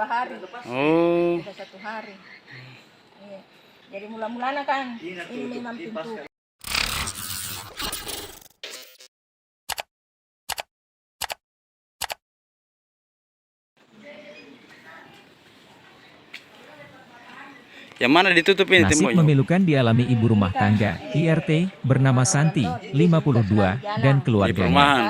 hari. Oh. Sudah 1 hari. Iya. Jadi mula-mulanya kan ini memang pintu. Yang mana ditutup ini Nasib temboknya? memilukan dialami ibu rumah tangga, IRT, bernama Santi, 52, dan Di keluarganya. perumahan.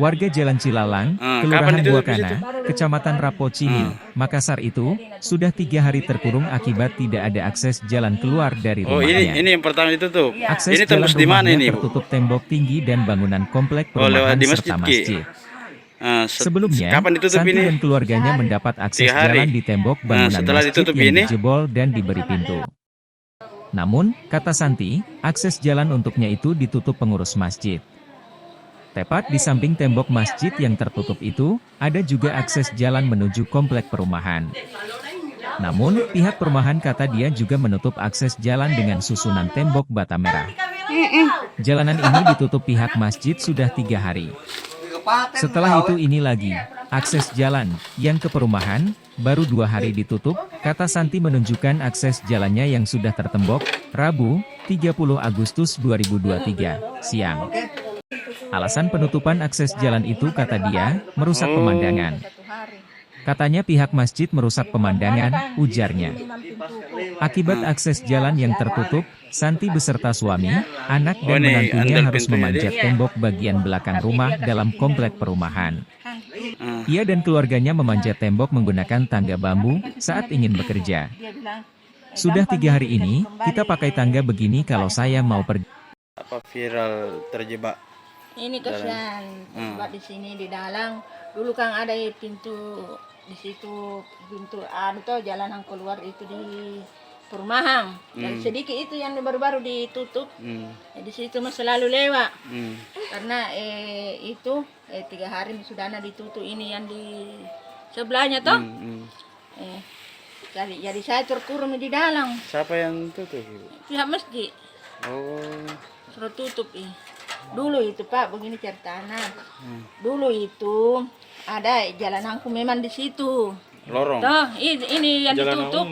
Warga Jalan Cilalang, kapan Kelurahan ditutup Buakana, Kecamatan Rapocini, Makassar itu, sudah 3 hari terkurung akibat tidak ada akses jalan keluar dari Oh, rumahnya. ini yang pertama ditutup. Akses Ini jalan tembus di mana rumahnya ini, Bu? tertutup tembok tinggi dan bangunan komplek Oh, lewat perumahan di serta masjid, Ki. masjid. Sebelumnya, Sebelumnya, kapan ditutup Santi ini? dan keluarganya mendapat akses 3 hari. jalan di tembok bangunan Setelah masjid ditutup yang ini? dijebol dan diberi pintu. Namun, kata Santi, akses jalan untuknya itu ditutup pengurus masjid. Tepat di samping tembok masjid yang tertutup itu, ada juga akses jalan menuju komplek perumahan. Namun, pihak perumahan kata dia juga menutup akses jalan dengan susunan tembok bata merah. Jalanan ini ditutup pihak masjid sudah 3 hari. Setelah itu ini lagi, akses jalan, yang ke perumahan, baru 2 hari ditutup, kata Santi menunjukkan akses jalannya yang sudah tertembok, Rabu, 30 Agustus 2023, siang. Alasan penutupan akses jalan itu kata dia, merusak pemandangan. Katanya pihak masjid merusak pemandangan, ujarnya. Akibat akses jalan yang tertutup, Santi beserta suami, anak dan menantunya harus memanjat tembok bagian belakang rumah dalam komplek perumahan. Ia dan keluarganya memanjat tembok menggunakan tangga bambu saat ingin bekerja. Sudah 3 hari ini, kita pakai tangga begini kalau saya mau pergi. Apa viral terjebak? Ini kasihan, terjebak di sini di dalam. Dulu kan ada pintu di situ, pintu tuh jalanan keluar itu di perumahan. Dan sedikit itu yang baru-baru ditutup. Di situ mah selalu lewat. Karena itu 3 hari sudah ditutup ini yang di sebelahnya toh. Jadi saya terkurung di dalam. Siapa yang tutup, Ibu? Pihak masjid. Oh. Suruh tutup Dulu itu Pak, begini ceritanya. Dulu itu ada jalananku memang di situ. Lorong. Toh, ini yang ditutup.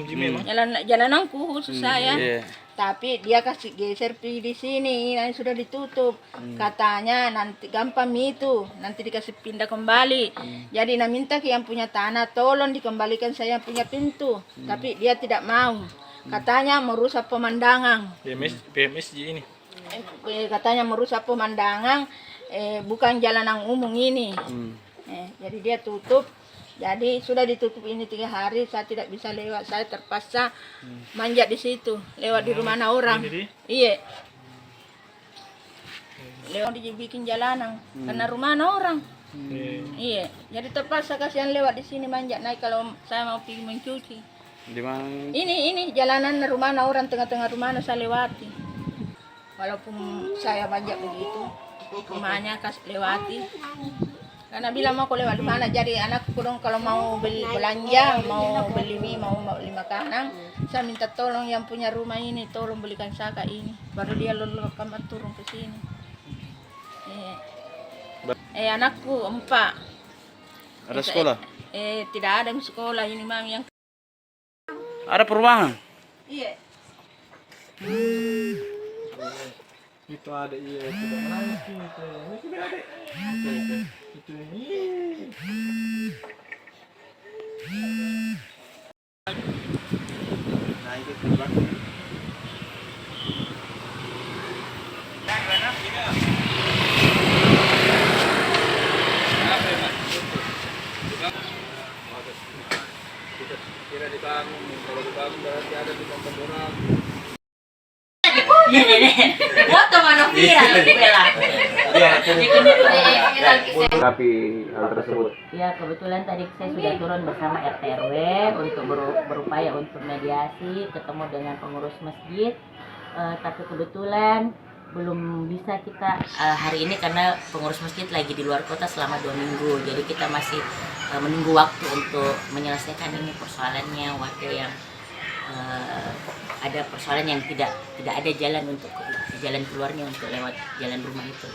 Jalananku khusus saya. Iya. Tapi dia kasih geser di sini, yang sudah ditutup. Katanya nanti gampang itu, nanti dikasih pindah kembali. Jadi minta ke yang punya tanah, tolong dikembalikan saya punya pintu. Tapi dia tidak mau. Katanya merusak pemandangan. PMS ini. Katanya merusak pemandangan, bukan jalanan umum ini. Jadi dia tutup. Jadi sudah ditutup ini 3 hari, saya tidak bisa lewat, saya terpaksa manjat di situ, lewat di rumah orang. Iya. Lewat dibikin jalanan, karena rumah orang. Iya. Jadi terpaksa kasihan lewat di sini manjat naik kalau saya mau pergi mencuci. Di mana? Ini jalanan rumah orang, tengah-tengah rumah saya lewati. Walaupun saya manjat begitu, rumahnya kasih lewati. Karena bilang mau lewat di mana, jadi anakku dong kalau mau beli belanja, mau beli mie, mau beli makanan, saya minta tolong yang punya rumah ini, tolong belikan saka ini, baru dia lulus kamar turun ke sini. Anakku 4. Ada sekolah? Tidak ada sekolah, ini mami yang. Ada perumahan? Iya. Itu ada iya itu lagi itu ada itu ini nah itu belakang kira dibangun kalau dibangun berarti ada di tempat orang. Foto mana viral Tapi hal tersebut. Ya kebetulan tadi saya sudah turun bersama RT RW untuk berupaya untuk mediasi, ketemu dengan pengurus masjid. Tapi kebetulan belum bisa kita hari ini karena pengurus masjid lagi di luar kota selama 2 minggu. Jadi kita masih menunggu waktu untuk menyelesaikan ini persoalannya warga yang ada persoalan yang tidak ada jalan untuk jalan keluarnya untuk lewat jalan rumah itu.